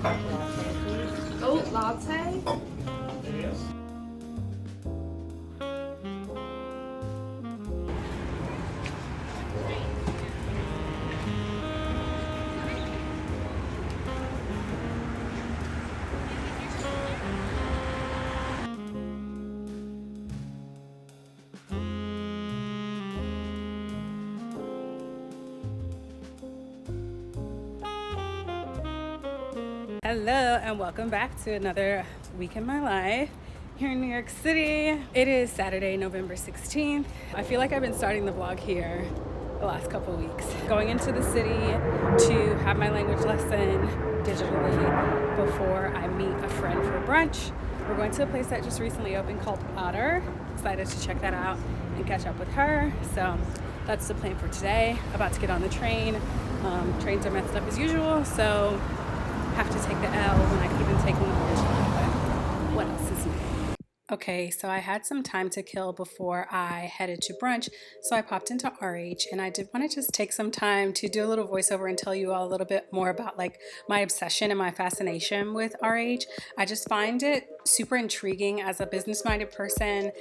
Oat latte? Yes. Hello and welcome back to another week in my life here in New York City. It is Saturday, November 16th. I feel like I've been starting the vlog here the last couple of weeks. Going into the city to have my language lesson digitally before I meet a friend for brunch. We're going to a place that just recently opened called Otter. Excited to check that out and catch up with her. So that's the plan for today. About to get on the train. Trains are messed up as usual, so have to take the L when I could have been taking the orange line, but what else is new? Okay, so I had some time to kill before I headed to brunch, so I popped into RH, and I did want to just take some time to do a little voiceover and tell you all a little bit more about like my obsession and my fascination with RH. I just find it super intriguing as a business-minded person.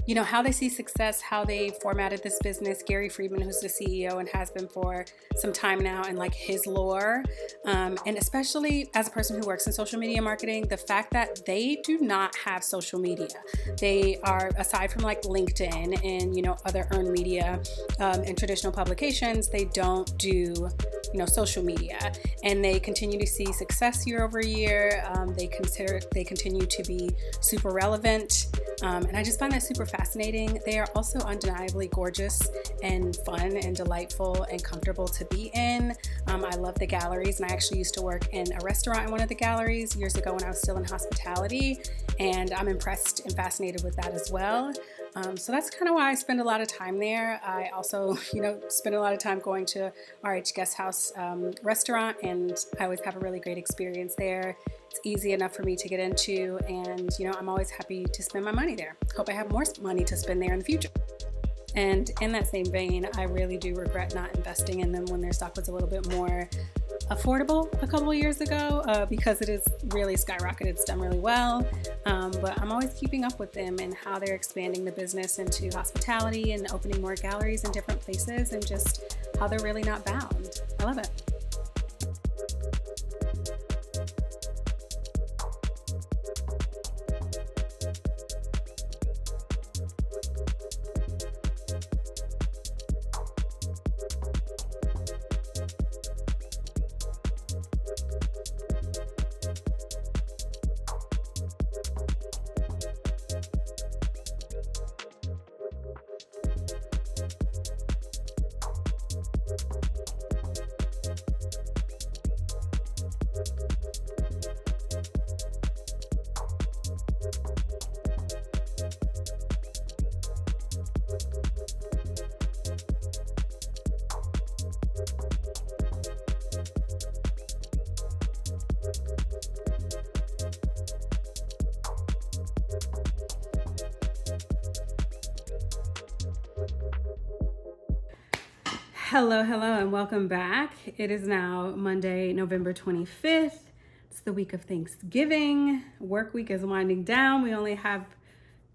You know, how they see success, how they formatted this business. Gary Friedman, who's the CEO and has been for some time now, and like his lore. And especially as a person who works in social media marketing, the fact that they do not have social media. They are, aside from like LinkedIn and, you know, other earned media and traditional publications, they don't do, you know, social media. And they continue to see success year over year. They continue to be super relevant. And I just find that super fascinating. They are also undeniably gorgeous and fun and delightful and comfortable to be in. I love the galleries, and I actually used to work in a restaurant in one of the galleries years ago when I was still in hospitality, and I'm impressed and fascinated with that as well. So that's kind of why I spend a lot of time there. I also, you know, spend a lot of time going to RH Guest House restaurant, and I always have a really great experience there. It's easy enough for me to get into, and you know, I'm always happy to spend my money there. Hope I have more money to spend there in the future. And in that same vein, I really do regret not investing in them when their stock was a little bit more affordable a couple of years ago, because it is really skyrocketed. It's done really well, but I'm always keeping up with them and how they're expanding the business into hospitality and opening more galleries in different places, and just how they're really not bound. I love it. Hello, and welcome back. It is now Monday, November 25th. It's the week of Thanksgiving. Work week is winding down. We only have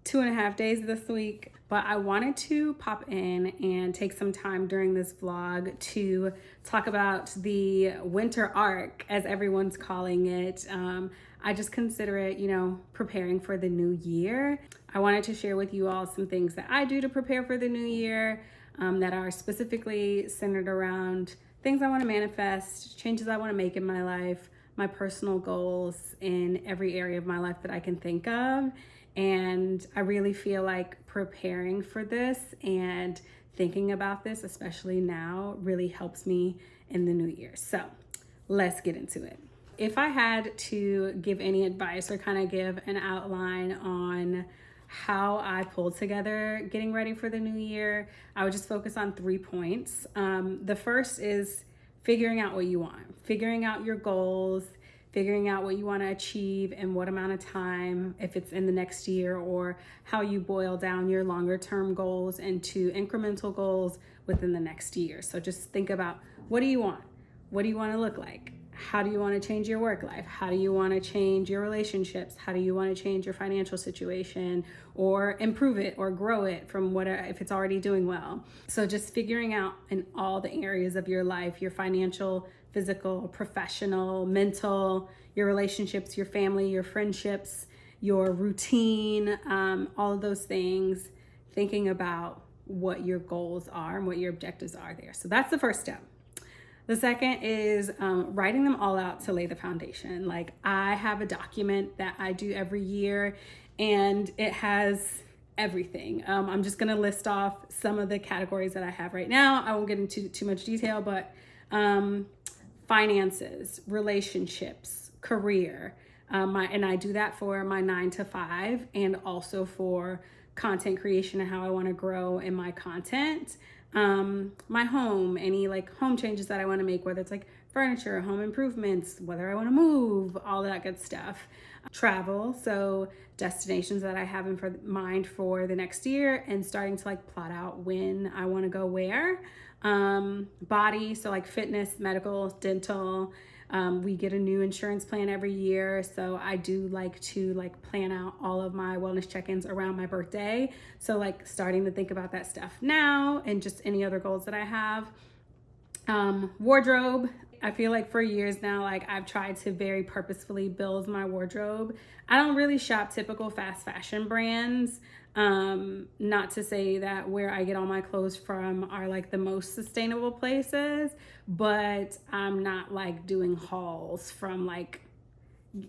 2.5 days this week, but I wanted to pop in and take some time during this vlog to talk about the winter arc, as everyone's calling it. I just consider it, you know, preparing for the new year. I wanted to share with you all some things that I do to prepare for the new year, that are specifically centered around things I want to manifest, changes I want to make in my life, my personal goals in every area of my life that I can think of. And I really feel like preparing for this and thinking about this, especially now, really helps me in the new year. So let's get into it. If I had to give any advice or kind of give an outline on how I pulled together getting ready for the new year, I would just focus on 3 points. The first is figuring out what you want, figuring out your goals, figuring out what you want to achieve in what amount of time, if it's in the next year, or how you boil down your longer term goals into incremental goals within the next year. So just think about, what do you want? What do you want to look like? how do you want to change your work life? How do you want to change your relationships? How do you want to change your financial situation or improve it or grow it from whatever, if it's already doing well? So just figuring out in all the areas of your life, your financial, physical, professional, mental, your relationships, your family, your friendships, your routine, all of those things, thinking about what your goals are and what your objectives are there. So that's the first step. The second is writing them all out to lay the foundation. Like, I have a document that I do every year, and it has everything. I'm just gonna list off some of the categories that I have right now. I won't get into too much detail, but finances, relationships, career, and I do that for my 9 to 5 and also for content creation and how I want to grow in my content. My home, any like home changes that I want to make, whether it's like furniture, home improvements, whether I want to move, all that good stuff. Travel, so destinations that I have in mind for the next year, and starting to like plot out when I want to go where. Body, so like fitness, medical, dental. We get a new insurance plan every year, so I do like to like plan out all of my wellness check-ins around my birthday. So like starting to think about that stuff now, and just any other goals that I have. Wardrobe. I feel like for years now, like I've tried to very purposefully build my wardrobe. I don't really shop typical fast fashion brands. Not to say that where I get all my clothes from are like the most sustainable places, but I'm not like doing hauls from like,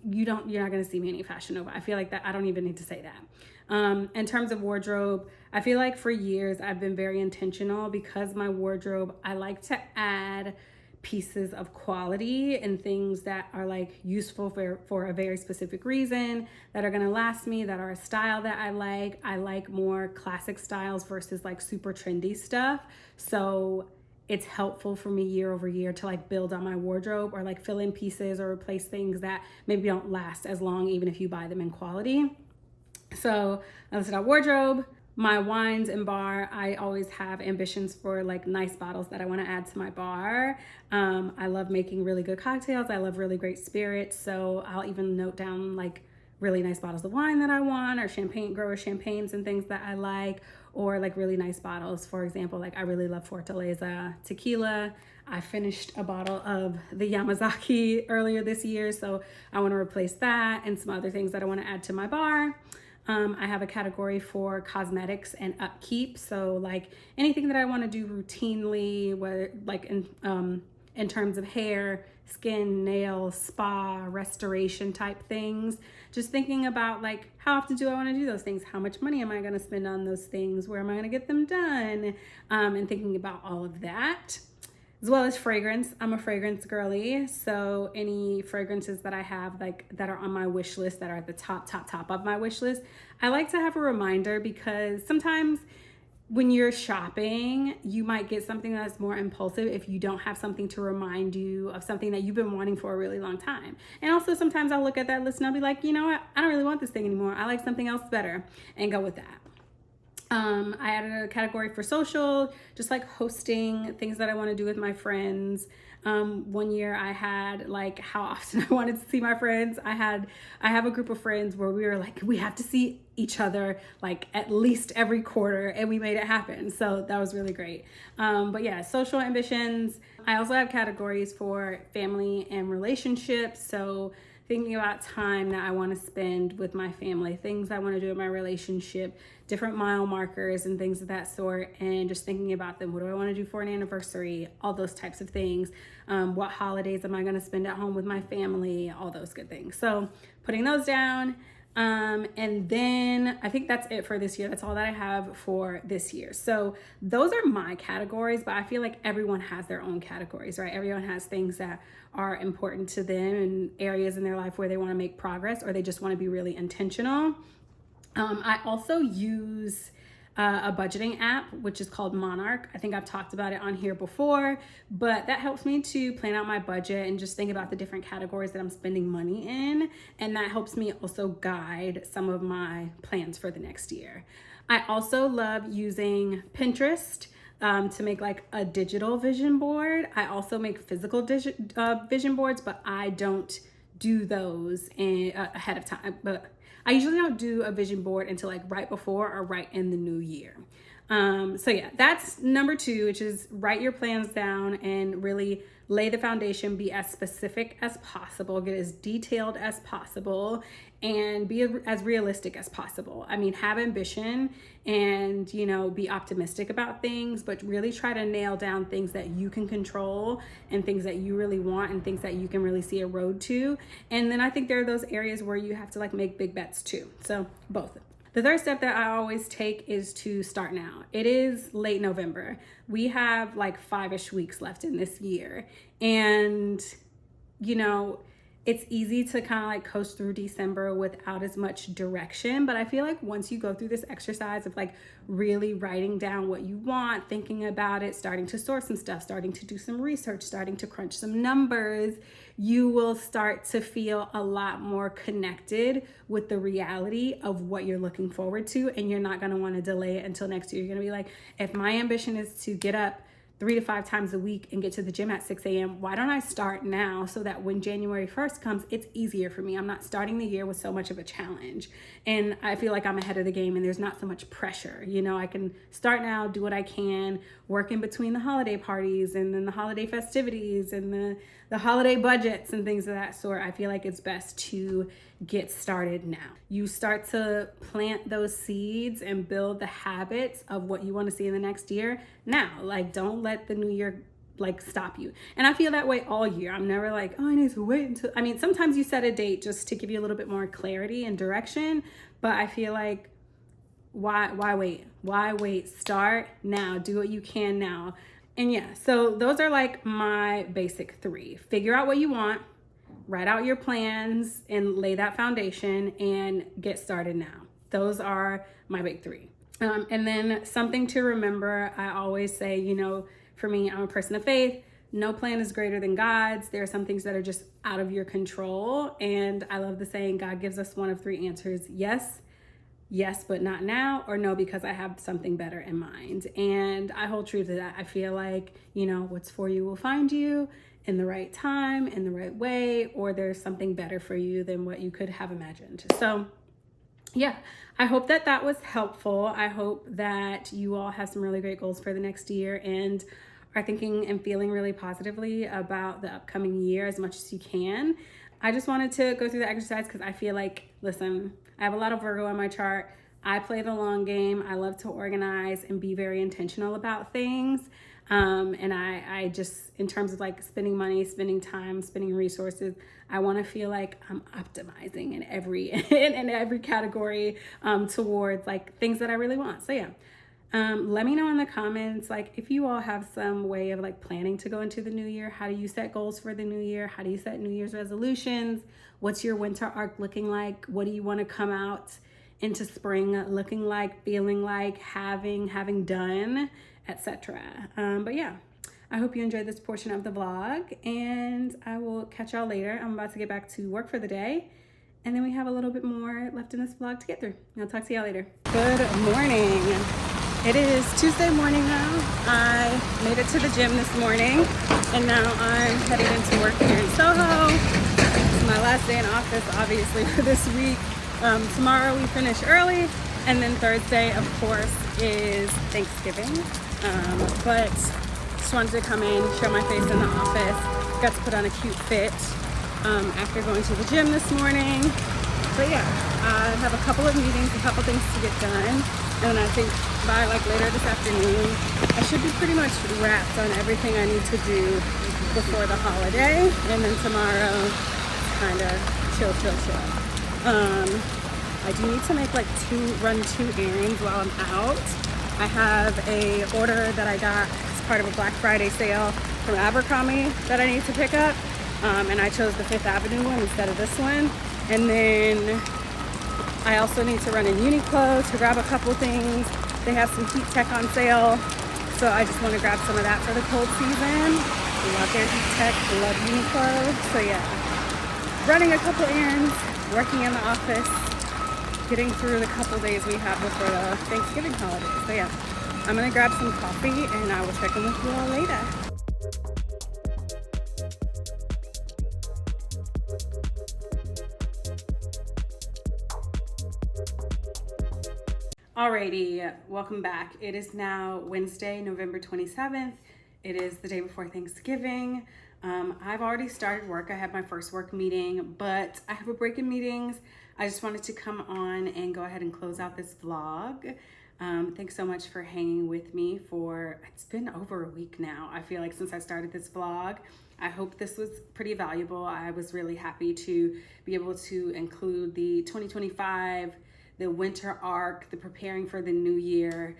you're not going to see me any Fashion Nova. I feel like that I don't even need to say that. In terms of wardrobe, I feel like for years I've been very intentional, because my wardrobe, I like to add pieces of quality and things that are like useful for a very specific reason, that are going to last me, that are a style that I like. I like more classic styles versus like super trendy stuff. So it's helpful for me year over year to like build on my wardrobe, or like fill in pieces or replace things that maybe don't last as long, even if you buy them in quality. So I listed out wardrobe. My wines and bar, I always have ambitions for like nice bottles that I want to add to my bar. I love making really good cocktails. I love really great spirits. So I'll even note down like really nice bottles of wine that I want, or champagne, grower champagnes and things that I like, or like really nice bottles. For example, like I really love Fortaleza tequila. I finished a bottle of the Yamazaki earlier this year, so I want to replace that, and some other things that I want to add to my bar. I have a category for cosmetics and upkeep. So like anything that I want to do routinely, whether like in terms of hair, skin, nails, spa, restoration type things. Just thinking about like, how often do I want to do those things? How much money am I going to spend on those things? Where am I going to get them done? And thinking about all of that. As well as fragrance. I'm a fragrance girly, so any fragrances that I have like that are on my wish list, that are at the top of my wish list, I like to have a reminder, because sometimes when you're shopping, you might get something that's more impulsive if you don't have something to remind you of something that you've been wanting for a really long time. And also sometimes I'll look at that list and I'll be like, you know what, I don't really want this thing anymore. I like something else better, and go with that. I added a category for social, just like hosting things that I want to do with my friends. One year I had like how often I wanted to see my friends. I have a group of friends where we were like, we have to see each other like at least every quarter, and we made it happen. So that was really great. But yeah, social ambitions. I also have categories for family and relationships. So thinking about time that I want to spend with my family, things I want to do in my relationship, different mile markers and things of that sort, and just thinking about them. What do I want to do for an anniversary? All those types of things. What holidays am I going to spend at home with my family? All those good things. So putting those down. And then I think that's it for this year. That's all that I have for this year. So those are my categories, but I feel like everyone has their own categories, right? Everyone has things that are important to them and areas in their life where they want to make progress, or they just want to be really intentional. I also use a budgeting app, which is called Monarch. I think I've talked about it on here before, but that helps me to plan out my budget and just think about the different categories that I'm spending money in. And that helps me also guide some of my plans for the next year. I also love using Pinterest. to make like a digital vision board. I also make physical vision boards, but I don't do those ahead of time. But I usually don't do a vision board until like right before or right in the new year. So yeah, that's number 2, which is write your plans down and really lay the foundation, be as specific as possible, get as detailed as possible, and be as realistic as possible. I mean, have ambition and, you know, be optimistic about things, but really try to nail down things that you can control and things that you really want and things that you can really see a road to. And then I think there are those areas where you have to like make big bets too. So both. The third step that I always take is to start now. It is late November. We have like 5-ish weeks left in this year. And, you know, it's easy to kind of like coast through December without as much direction. But I feel like once you go through this exercise of like really writing down what you want, thinking about it, starting to source some stuff, starting to do some research, starting to crunch some numbers, you will start to feel a lot more connected with the reality of what you're looking forward to. And you're not going to want to delay it until next year. You're going to be like, if my ambition is to get up 3 to 5 times a week and get to the gym at 6 a.m. Why don't I start now so that when January 1st comes, it's easier for me. I'm not starting the year with so much of a challenge. And I feel like I'm ahead of the game and there's not so much pressure. You know, I can start now, do what I can, work in between the holiday parties and then the holiday festivities and the holiday budgets and things of that sort. I feel like it's best to get started now. You start to plant those seeds and build the habits of what you want to see in the next year now. Like, don't let the new year like stop you. And I feel that way all year. I'm never like, oh, I need to wait until, I mean, sometimes you set a date just to give you a little bit more clarity and direction, but I feel like why wait? Why wait? Start now. Do what you can now. And yeah, so those are like my basic 3. Figure out what you want, write out your plans and lay that foundation and get started now. Those are my big 3. And then something to remember, I always say, you know, for me, I'm a person of faith. No plan is greater than God's. There are some things that are just out of your control. And I love the saying, God gives us one of 3 answers. Yes, yes, but not now, or no, because I have something better in mind. And I hold true to that. I feel like, you know, what's for you will find you in the right time, in the right way, or there's something better for you than what you could have imagined. So yeah, I hope that that was helpful. I hope that you all have some really great goals for the next year and are thinking and feeling really positively about the upcoming year as much as you can. I just wanted to go through the exercise because I feel like, listen, I have a lot of Virgo on my chart. I play the long game. I love to organize and be very intentional about things. And I just, in terms of like spending money, spending time, spending resources, I want to feel like I'm optimizing in every category towards like things that I really want. So yeah, let me know in the comments, like if you all have some way of like planning to go into the new year. How do you set goals for the new year? How do you set New Year's resolutions? What's your winter arc looking like? What do you want to come out into spring looking like, feeling like, having done, etc. But yeah, I hope you enjoyed this portion of the vlog and I will catch y'all later. I'm about to get back to work for the day and then we have a little bit more left in this vlog to get through. I'll talk to y'all later. Good morning. It is Tuesday morning now. I made it to the gym this morning and now I'm headed into work here in SOHO. It's my last day in office, obviously, for this week. Tomorrow we finish early and then Thursday, of course, is Thanksgiving. But just wanted to come in, show my face in the office. Got to put on a cute fit after going to the gym this morning. But yeah, I have a couple of meetings, a couple things to get done. And I think by like later this afternoon, I should be pretty much wrapped on everything I need to do before the holiday. And then tomorrow, kind of chill. I do need to make like run two errands while I'm out. I have a order that I got as part of a Black Friday sale from Abercrombie that I need to pick up. And I chose the 5th Avenue one instead of this one. And then I also need to run in Uniqlo to grab a couple things. They have some heat tech on sale. So I just want to grab some of that for the cold season. Love their heat tech, love Uniqlo. So yeah, running a couple errands, working in the office, getting through the couple days we have before the Thanksgiving holiday. So yeah, I'm gonna grab some coffee and I will check in with you all later. Alrighty, welcome back. It is now Wednesday, November 27th. It is the day before Thanksgiving. I've already started work. I had my first work meeting, but I have a break in meetings. I just wanted to come on and go ahead and close out this vlog. Thanks so much for hanging with me it's been over a week now, I feel like, since I started this vlog. I hope this was pretty valuable. I was really happy to be able to include the 2025, the winter arc, the preparing for the new year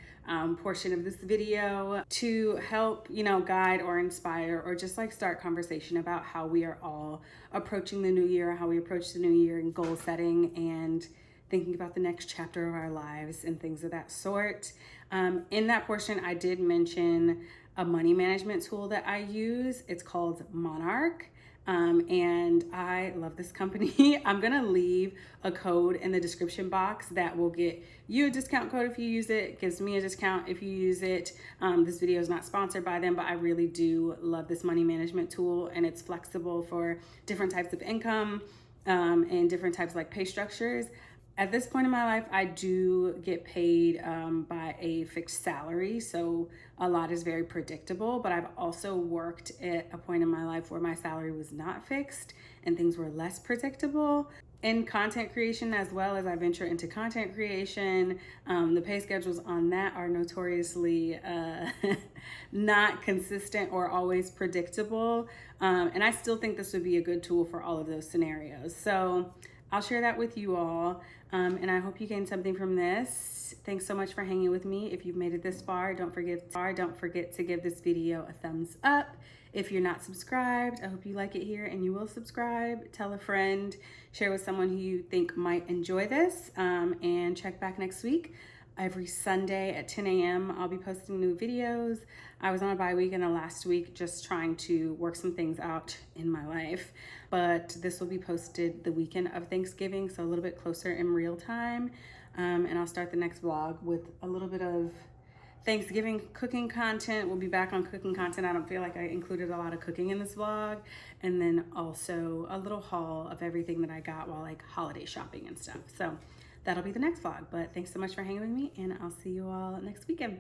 portion of this video to help, guide or inspire or just like start conversation about how we are all approaching the new year, how we approach the new year and goal setting and thinking about the next chapter of our lives and things of that sort. In that portion, I did mention a money management tool that I use. It's called Monarch. And I love this company. I'm gonna leave a code in the description box that will get you a discount code if you use it. It gives me a discount if you use it. This video is not sponsored by them, but I really do love this money management tool, and it's flexible for different types of income and different types of like pay structures. At this point in my life, I do get paid by a fixed salary, so a lot is very predictable, but I've also worked at a point in my life where my salary was not fixed and things were less predictable. In content creation, as well as I venture into content creation, the pay schedules on that are notoriously not consistent or always predictable, and I still think this would be a good tool for all of those scenarios. So I'll share that with you all, and I hope you gained something from this. Thanks so much for hanging with me. If you've made it this far, don't forget to give this video a thumbs up. If you're not subscribed, I hope you like it here and you will subscribe. Tell a friend, share with someone who you think might enjoy this, and check back next week. Every Sunday at 10 a.m. I'll be posting new videos. I was on a bye week in the last week just trying to work some things out in my life, but this will be posted the weekend of Thanksgiving, so a little bit closer in real time. And I'll start the next vlog with a little bit of Thanksgiving cooking content. We'll be back on cooking content. I don't feel like I included a lot of cooking in this vlog. And then also a little haul of everything that I got while like holiday shopping and stuff. So that'll be the next vlog. But thanks so much for hanging with me, and I'll see you all next weekend.